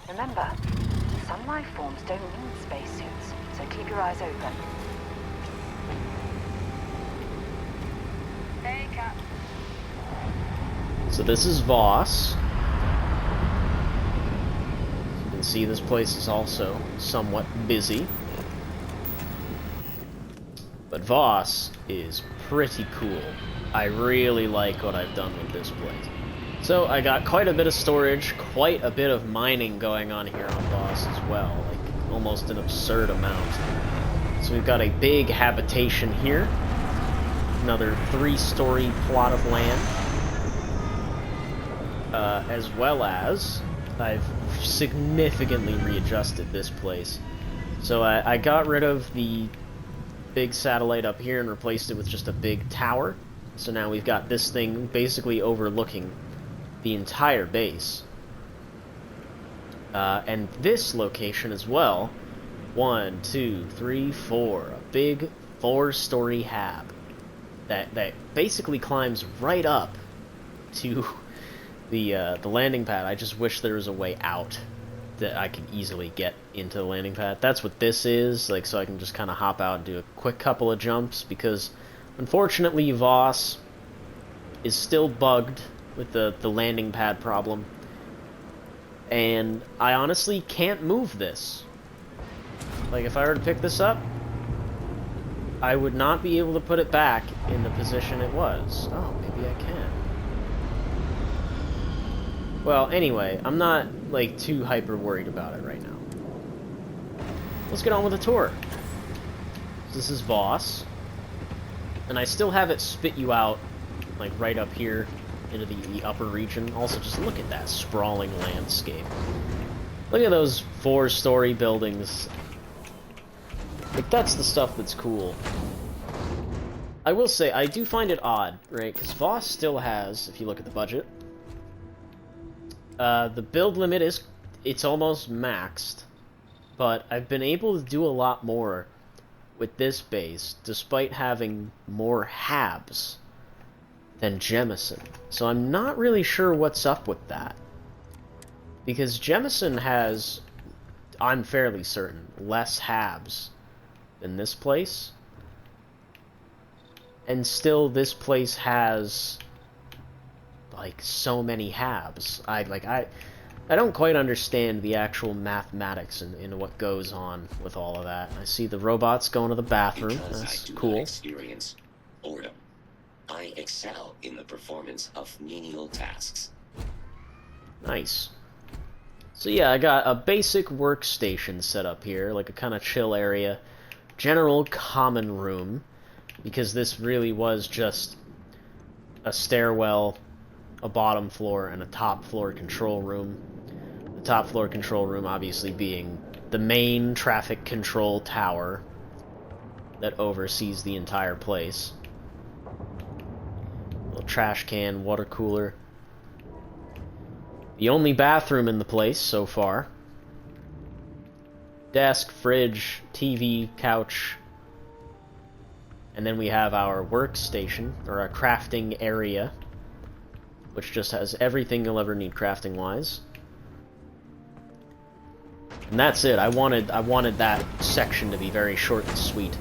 Remember, some life forms don't need spacesuits, so keep your eyes open. Hey, Cap. So this is Voss. You can see this place is also somewhat busy. But Voss is pretty cool. I really like what I've done with this place. So I got quite a bit of storage, quite a bit of mining going on here on Voss as well, like almost an absurd amount. So we've got a big habitation here, another 3-story plot of land, as well as I've significantly readjusted this place. So I got rid of the big satellite up here and replaced it with just a big tower. So now we've got this thing basically overlooking the entire base. And this location as well. 1, 2, 3, 4. A big 4-story hab that basically climbs right up to the landing pad. I just wish there was a way out that I could easily get into the landing pad. That's what this is, like, so I can just kind of hop out and do a quick couple of jumps, because unfortunately Voss is still bugged with the landing pad problem, and I honestly can't move this. Like, if I were to pick this up, I would not be able to put it back in the position it was. Oh, maybe I can. Well, anyway, I'm not, like, too hyper worried about it right now. Let's get on with the tour. This is Voss, and I still have it spit you out, like, right up here into the upper region. Also, just look at that sprawling landscape. Look at those 4-story buildings. Like, that's the stuff that's cool. I will say, I do find it odd, right? Because Voss still has, if you look at the budget, the build limit it's almost maxed, but I've been able to do a lot more with this base, despite having more habs than Jemison. So I'm not really sure what's up with that. Because Jemison has, I'm fairly certain, less habs than this place. And still this place has, like, so many habs. I don't quite understand the actual mathematics in what goes on with all of that. I see the robots going to the bathroom. Because That's I do cool. not experience boredom. I excel in the performance of menial tasks. Nice. So yeah, I got a basic workstation set up here, like a kind of chill area. General common room, because this really was just a stairwell, a bottom floor, and a top floor control room. The top floor control room obviously being the main traffic control tower that oversees the entire place. Little trash can, water cooler. The only bathroom in the place so far. Desk, fridge, TV, couch. And then we have our workstation, or our crafting area, which just has everything you'll ever need crafting-wise. And that's it. I wanted that section to be very short and sweet.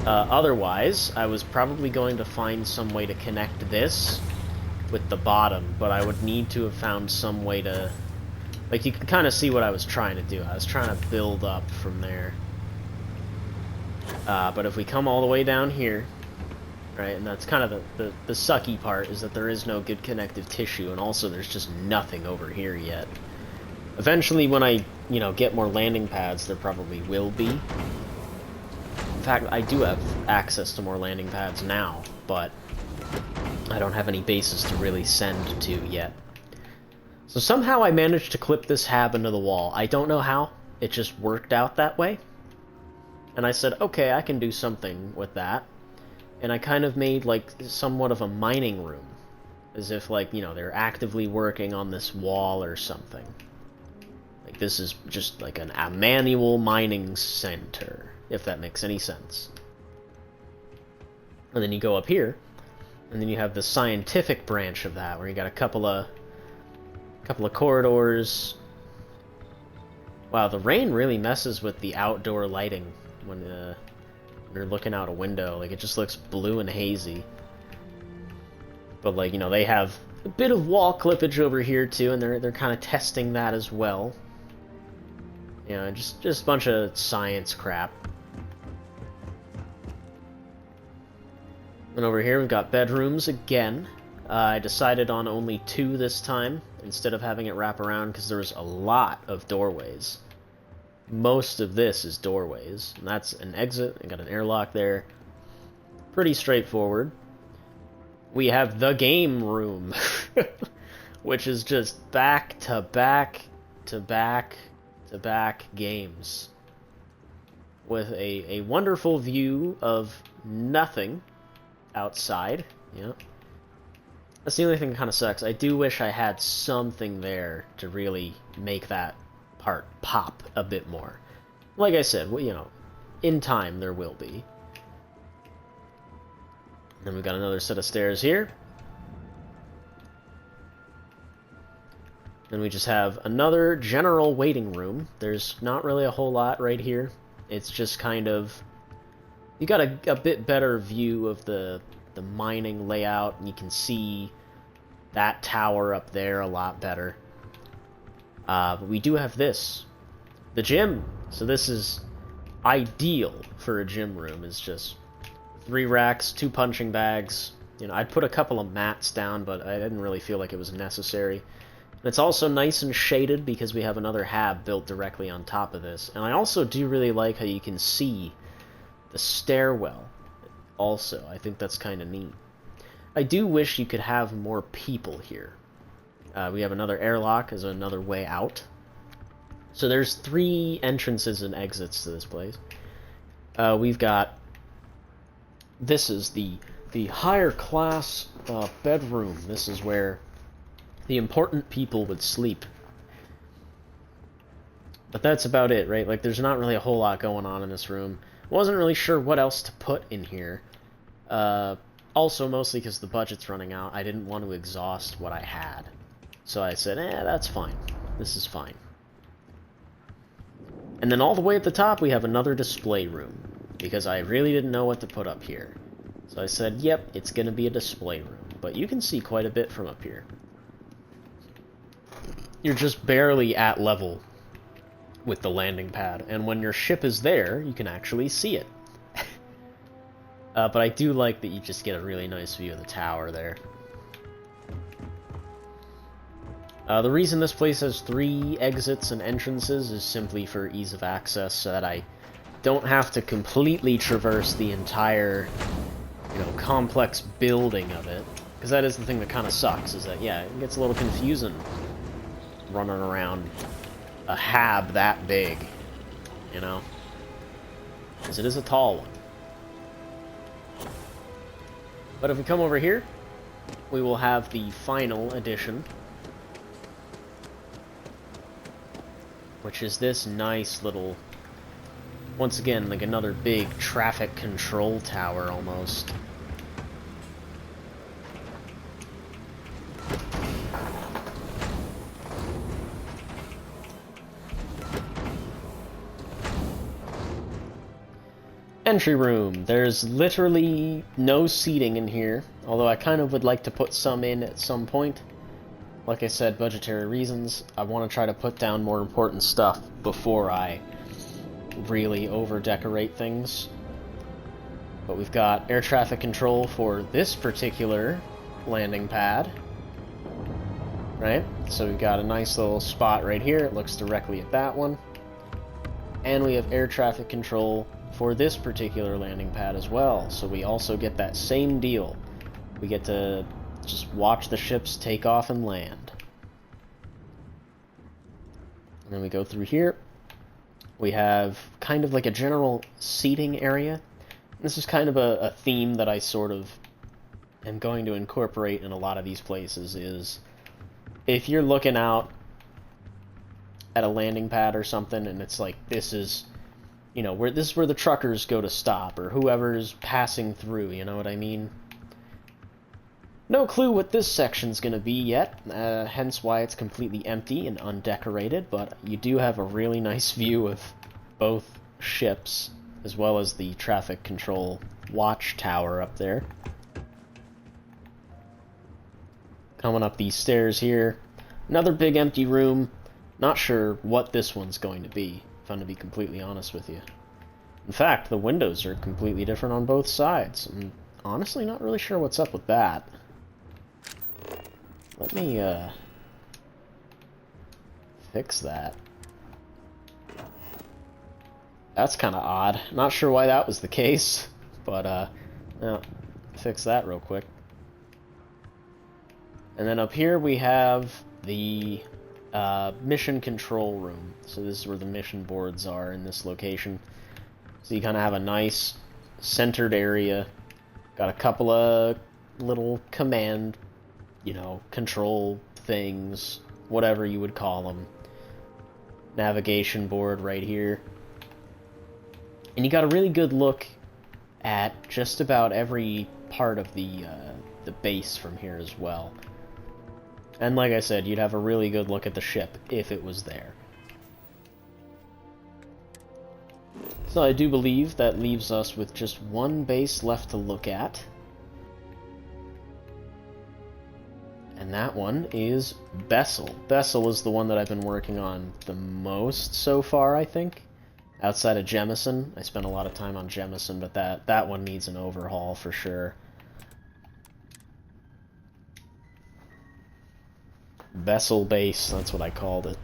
Otherwise, I was probably going to find some way to connect this with the bottom, but I would need to have found some way to... Like, you can kind of see what I was trying to do. I was trying to build up from there. But if we come all the way down here, right, and that's kind of the sucky part, is that there is no good connective tissue, and also there's just nothing over here yet. Eventually, when I, you know, get more landing pads, there probably will be. In fact, I do have access to more landing pads now, but I don't have any bases to really send to yet. So somehow I managed to clip this hab into the wall. I don't know how. It just worked out that way. And I said, okay, I can do something with that. And I kind of made, like, somewhat of a mining room. As if, like, you know, they're actively working on this wall or something. Like, this is just like a manual mining center, if that makes any sense. And then you go up here, and then you have the scientific branch of that, where you got a couple of corridors. Wow, the rain really messes with the outdoor lighting when you're looking out a window. Like, it just looks blue and hazy. But, like, you know, they have a bit of wall clippage over here too, and they're kind of testing that as well. You know, just a bunch of science crap. And over here we've got bedrooms again. I decided on only 2 this time, instead of having it wrap around, because there's a lot of doorways. Most of this is doorways, and that's an exit. I got an airlock there. Pretty straightforward. We have the game room, which is just back to back to back to back games, with a wonderful view of nothing outside. Yeah. That's the only thing that kind of sucks. I do wish I had something there to really make that part pop a bit more. Like I said, you know, in time there will be. Then we've got another set of stairs here. Then we just have another general waiting room. There's not really a whole lot right here. It's just kind of... You got a bit better view of the mining layout, and you can see that tower up there a lot better. But we do have this. The gym! So this is ideal for a gym room. It's just 3 racks, 2 punching bags. You know, I'd put a couple of mats down, but I didn't really feel like it was necessary. And it's also nice and shaded because we have another hab built directly on top of this. And I also do really like how you can see the stairwell also. I think that's kind of neat. I do wish you could have more people here. We have another airlock as another way out. So there's 3 entrances and exits to this place. We've got... This is the higher class bedroom. This is where the important people would sleep. But that's about it, right? Like, there's not really a whole lot going on in this room. Wasn't really sure what else to put in here. Also, mostly because the budget's running out, I didn't want to exhaust what I had. So I said, that's fine. This is fine. And then all the way at the top, we have another display room, because I really didn't know what to put up here. So I said, yep, it's going to be a display room. But you can see quite a bit from up here. You're just barely at level with the landing pad, and when your ship is there, you can actually see it. But I do like that you just get a really nice view of the tower there. The reason this place has 3 exits and entrances is simply for ease of access, so that I don't have to completely traverse the entire, you know, complex building of it. Because that is the thing that kind of sucks, is that, yeah, it gets a little confusing running around a hab that big, you know? Because it is a tall one. But if we come over here, we will have the final edition, which is this nice little, once again, like another big traffic control tower almost. Entry room. There's literally no seating in here, although I kind of would like to put some in at some point. Like I said, budgetary reasons. I want to try to put down more important stuff before I really over-decorate things. But we've got air traffic control for this particular landing pad. Right? So we've got a nice little spot right here. It looks directly at that one. And we have air traffic control for this particular landing pad as well. So we also get that same deal. We get to just watch the ships take off and land. And then we go through here. We have kind of like a general seating area. This is kind of a theme that I sort of am going to incorporate in a lot of these places, is if you're looking out at a landing pad or something, and it's like, this is, you know, this is where the truckers go to stop, or whoever's passing through, you know what I mean? No clue what this section's gonna be yet, hence why it's completely empty and undecorated, but you do have a really nice view of both ships, as well as the traffic control watchtower up there. Coming up these stairs here, another big empty room. Not sure what this one's going to be, if I'm to be completely honest with you. In fact, the windows are completely different on both sides. I'm honestly not really sure what's up with that. Let me, fix that. That's kind of odd. Not sure why that was the case, but, no, fix that real quick. And then up here we have the mission control room. So this is where the mission boards are in this location. So you kind of have a nice centered area. Got a couple of little command, you know, control things, whatever you would call them. Navigation board right here. And you got a really good look at just about every part of the base from here as well. And like I said, you'd have a really good look at the ship if it was there. So I do believe that leaves us with just one base left to look at. And that one is Bessel. Bessel is the one that I've been working on the most so far, I think. Outside of Jemison. I spent a lot of time on Jemison, but that one needs an overhaul for sure. Bessel base, that's what I called it.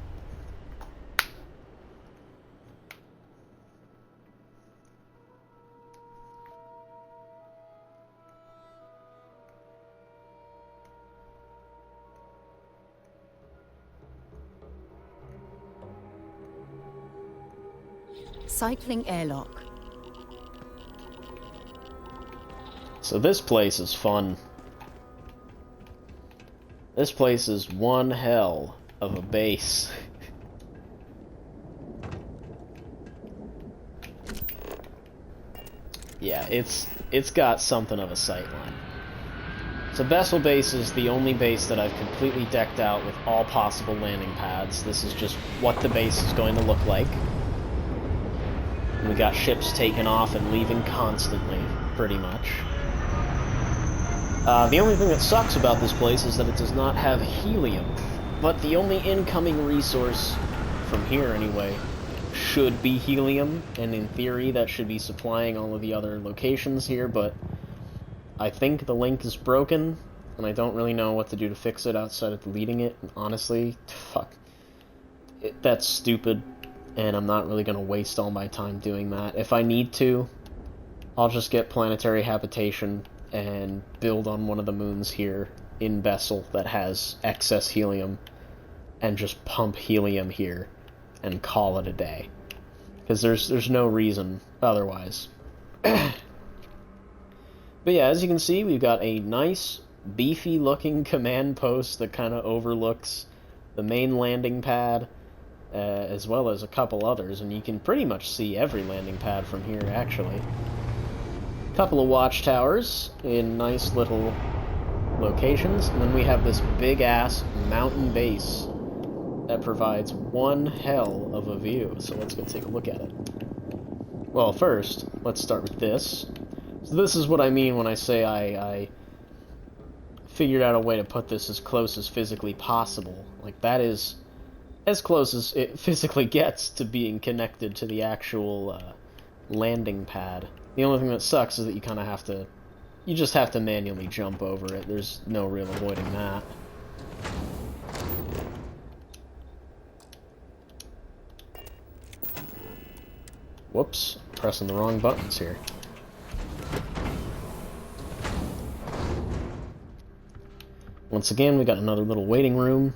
Cycling airlock. So this place is fun. This place is one hell of a base. Yeah, it's got something of a sightline. So Bessel base is the only base that I've completely decked out with all possible landing pads. This is just what the base is going to look like. And we got ships taking off and leaving constantly, pretty much. The only thing that sucks about this place is that it does not have helium, but the only incoming resource, from here anyway, should be helium, and in theory that should be supplying all of the other locations here, but I think the link is broken, and I don't really know what to do to fix it outside of deleting it, and honestly, fuck. That's stupid, and I'm not really going to waste all my time doing that. If I need to, I'll just get planetary habitation and build on one of the moons here in Bessel that has excess helium, and just pump helium here and call it a day. Because there's no reason otherwise. But yeah, as you can see, we've got a nice, beefy-looking command post that kind of overlooks the main landing pad, as well as a couple others, and you can pretty much see every landing pad from here, actually. Couple of watchtowers in nice little locations, and then we have this big-ass mountain base that provides one hell of a view, so let's go take a look at it. Well, first, let's start with this. So this is what I mean when I say I figured out a way to put this as close as physically possible. Like, that is as close as it physically gets to being connected to the actual landing pad. The only thing that sucks is that you kind of have to... You just have to manually jump over it. There's no real avoiding that. Whoops. Pressing the wrong buttons here. Once again, we got another little waiting room.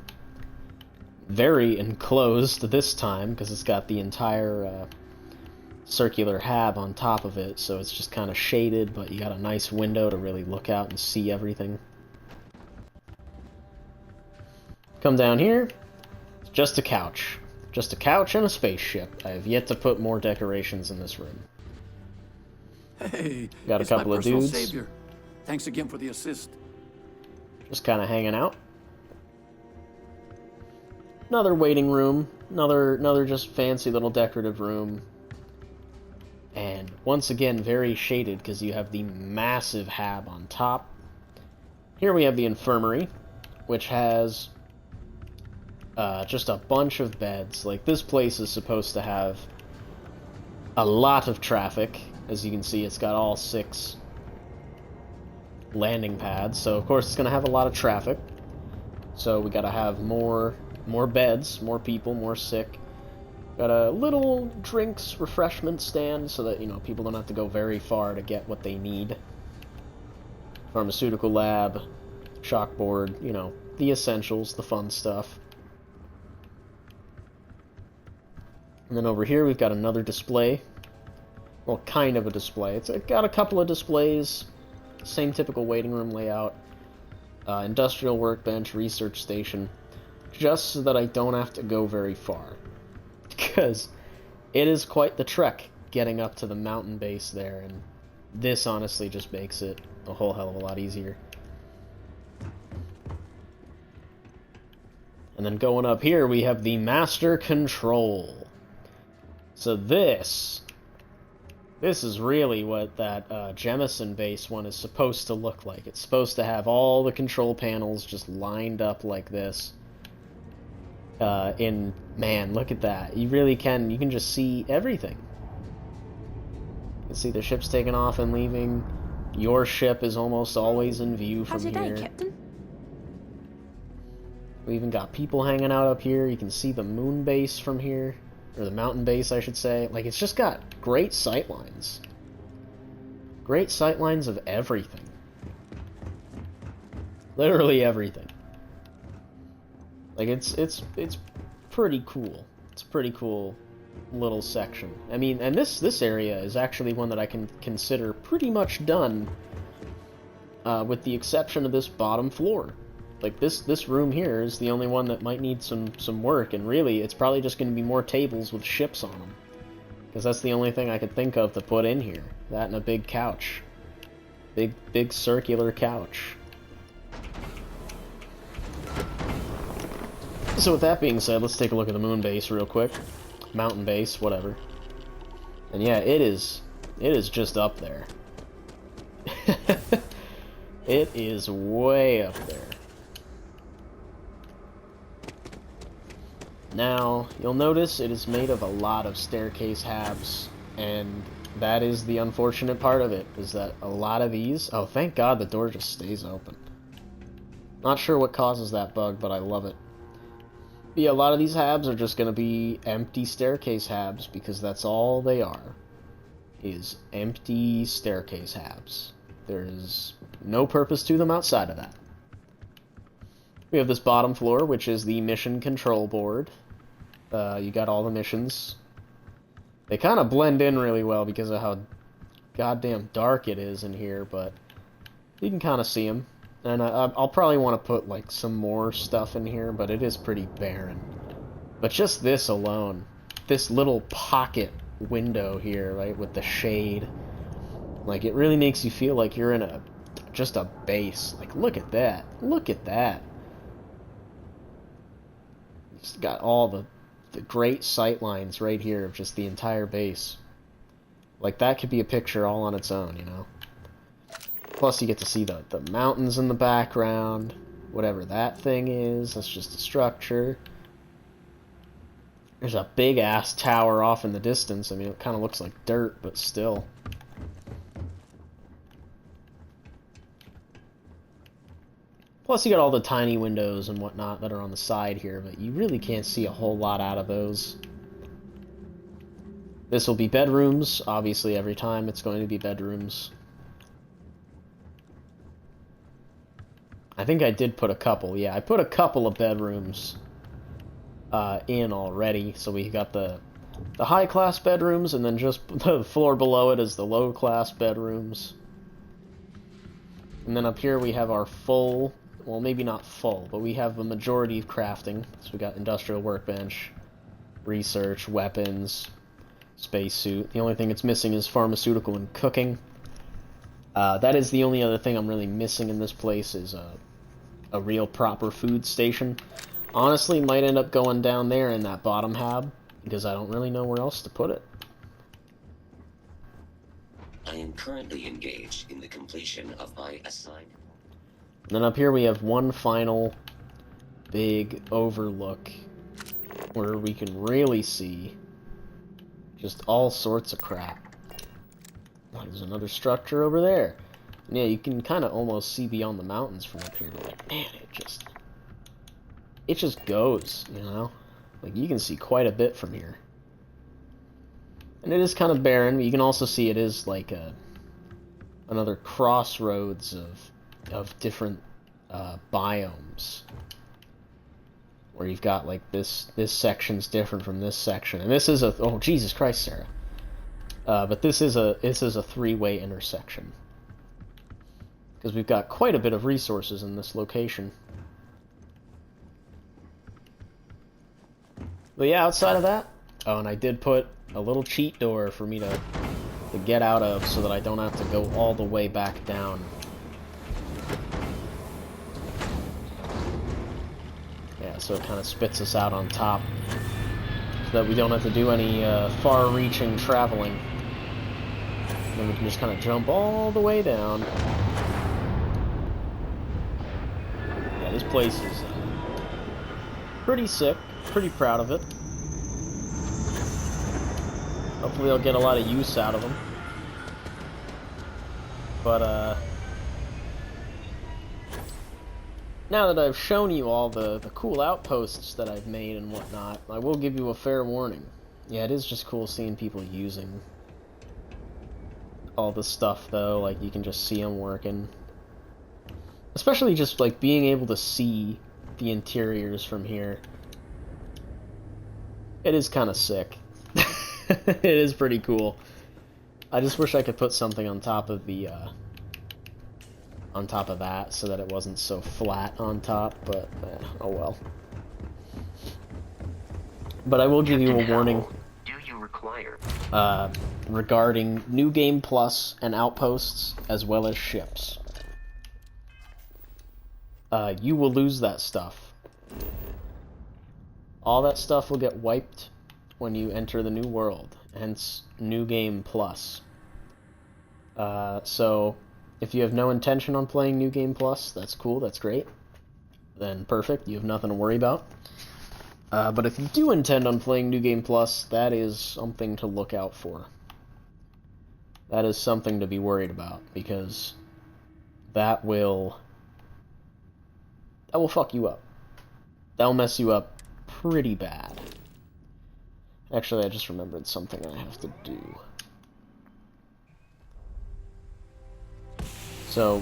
Very enclosed this time, because it's got the entire... circular hab on top of it, so it's just kind of shaded, but you got a nice window to really look out and see everything. Come down here, it's just a couch. Just a couch and a spaceship. I have yet to put more decorations in this room. Hey, Got a it's my couple of personal dudes. savior. Thanks again for the assist. Just kind of hanging out. Another waiting room. Another just fancy little decorative room. And once again, very shaded because you have the massive hab on top. Here we have the infirmary, which has just a bunch of beds. Like, this place is supposed to have a lot of traffic. As you can see, it's got all 6 landing pads, so of course it's going to have a lot of traffic. So we got to have more beds, more people, more sick. Got a little drinks refreshment stand so that, you know, people don't have to go very far to get what they need. Pharmaceutical lab, chalkboard, you know, the essentials, the fun stuff. And then over here we've got another display. Well, kind of a display. It's got a couple of displays. Same typical waiting room layout. Industrial workbench, research station. Just so that I don't have to go very far. Because it is quite the trek getting up to the mountain base there. And this honestly just makes it a whole hell of a lot easier. And then going up here we have the Master Control. So this is really what that Jemison base one is supposed to look like. It's supposed to have all the control panels just lined up like this. Man, look at that. You really can, you can just see everything. You can see the ship's taking off and leaving. Your ship is almost always in view from here. How's your day, Captain? We even got people hanging out up here. You can see the moon base from here. Or the mountain base, I should say. Like, it's just got great sight lines. Great sight lines of everything. Literally everything. Like, it's pretty cool. It's a pretty cool little section. I mean, and this area is actually one that I can consider pretty much done, with the exception of this bottom floor. Like, this room here is the only one that might need some work, and really, it's probably just going to be more tables with ships on them. Because that's the only thing I could think of to put in here. That and a big couch. Big circular couch. So with that being said, let's take a look at the moon base real quick. Mountain base, whatever. And yeah, it is just up there. It is way up there. Now, you'll notice it is made of a lot of staircase habs, and that is the unfortunate part of it, is that a lot of these... Oh, thank God the door just stays open. Not sure what causes that bug, but I love it. But yeah, a lot of these habs are just going to be empty staircase habs, because that's all they are, is empty staircase habs. There's no purpose to them outside of that. We have this bottom floor, which is the mission control board. You got all the missions. They kind of blend in really well because of how goddamn dark it is in here, but you can kind of see them. And I'll probably want to put like some more stuff in here, but it is pretty barren. But just this alone, this little pocket window here, right, with the shade, like, it really makes you feel like you're in just a base. Like, look at that. Look at that. It's got all the great sight lines right here of just the entire base. Like, that could be a picture all on its own, you know? Plus, you get to see the mountains in the background. Whatever that thing is, that's just a structure. There's a big-ass tower off in the distance. I mean, it kind of looks like dirt, but still. Plus, you got all the tiny windows and whatnot that are on the side here, but you really can't see a whole lot out of those. This will be bedrooms. Obviously, every time it's going to be bedrooms. I think I did put a couple. Yeah, I put a couple of bedrooms in already. So we got the high-class bedrooms, and then just the floor below it is the low-class bedrooms. And then up here we have our full... Well, maybe not full, but we have the majority of crafting. So we got industrial workbench, research, weapons, spacesuit. The only thing it's missing is pharmaceutical and cooking. That is the only other thing I'm really missing in this place is a real proper food station. Honestly, might end up going down there in that bottom hab, because I don't really know where else to put it. I am currently engaged in the completion of my assignment. And then up here we have one final big overlook where we can really see just all sorts of crap. There's another structure over there. And yeah, you can kind of almost see beyond the mountains from up here. But like, man, it just goes, you know? Like, you can see quite a bit from here. And it is kind of barren, but you can also see it is like another crossroads of different biomes. Where you've got like this section's different from this section. And this is a, oh Jesus Christ, Sarah. But this is a three-way intersection. Because we've got quite a bit of resources in this location. But yeah, outside of that, oh, and I did put a little cheat door for me to get out of so that I don't have to go all the way back down. Yeah, so it kind of spits us out on top so that we don't have to do any far-reaching traveling. And then we can just kind of jump all the way down. Yeah, this place is pretty sick. Pretty proud of it. Hopefully I'll get a lot of use out of them. But, now that I've shown you all the cool outposts that I've made and whatnot, I will give you a fair warning. Yeah, it is just cool seeing people using all the stuff, though. Like, you can just see them working. Especially just, like, being able to see the interiors from here. It is kind of sick. It is pretty cool. I just wish I could put something on top of the, on top of that so that it wasn't so flat on top, but, oh well. But I will give you a warning. Do you require? Regarding New Game Plus and outposts, as well as ships. You will lose that stuff. All that stuff will get wiped when you enter the new world, hence New Game Plus. So, if you have no intention on playing New Game Plus, that's cool, that's great. Then perfect, you have nothing to worry about. But if you do intend on playing New Game Plus, that is something to look out for. That is something to be worried about, because that will fuck you up. That'll mess you up pretty bad. Actually, I just remembered something I have to do. So,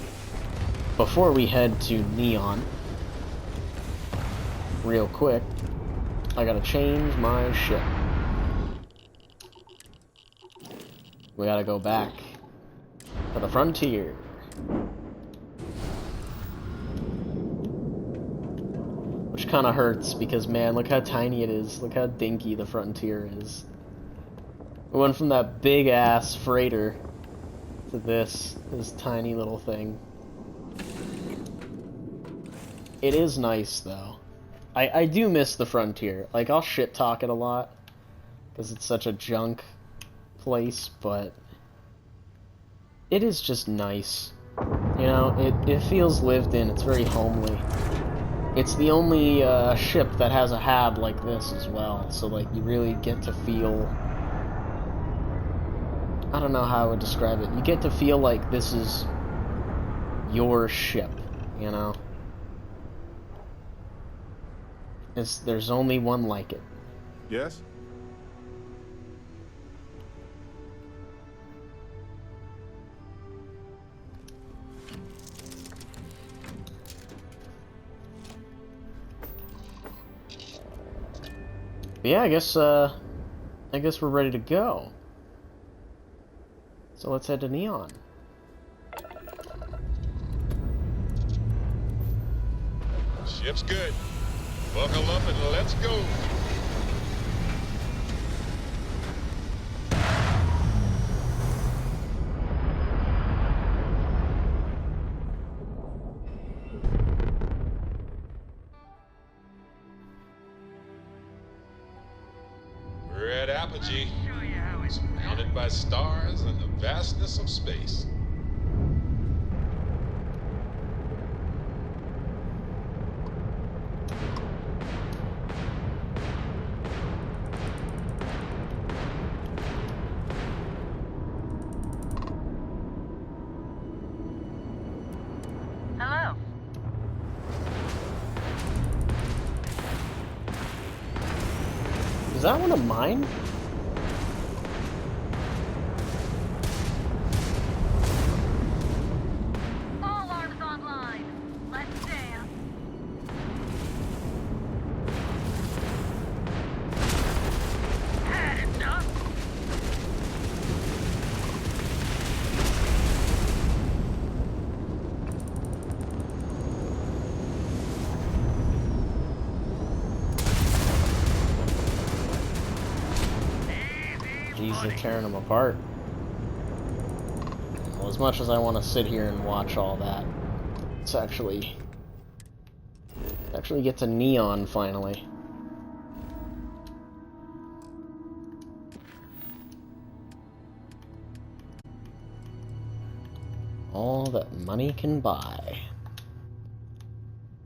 before we head to Neon, real quick, I gotta change my ship. We gotta go back to the frontier. Which kind of hurts, because man, look how tiny it is. Look how dinky the frontier is. We went from that big-ass freighter to this tiny little thing. It is nice, though. I do miss the frontier. Like, I'll shit-talk it a lot, because it's such a junk place, but it is just nice. You know, it feels lived in. It's very homely. It's the only ship that has a hab like this as well, so like you really get to feel, I don't know how I would describe it, you get to feel like this is your ship, you know? There's only one like it. Yes? Yeah, I guess we're ready to go. So let's head to Neon. Ship's good. Buckle up and let's go. at apogee, surrounded by stars and the vastness of space. Hello. Is that one of mine? All arms online. Let's dance. Had enough. Jeez, they're tearing them apart. Well, as much as I want to sit here and watch all that, it's actually get to neon finally. All that money can buy.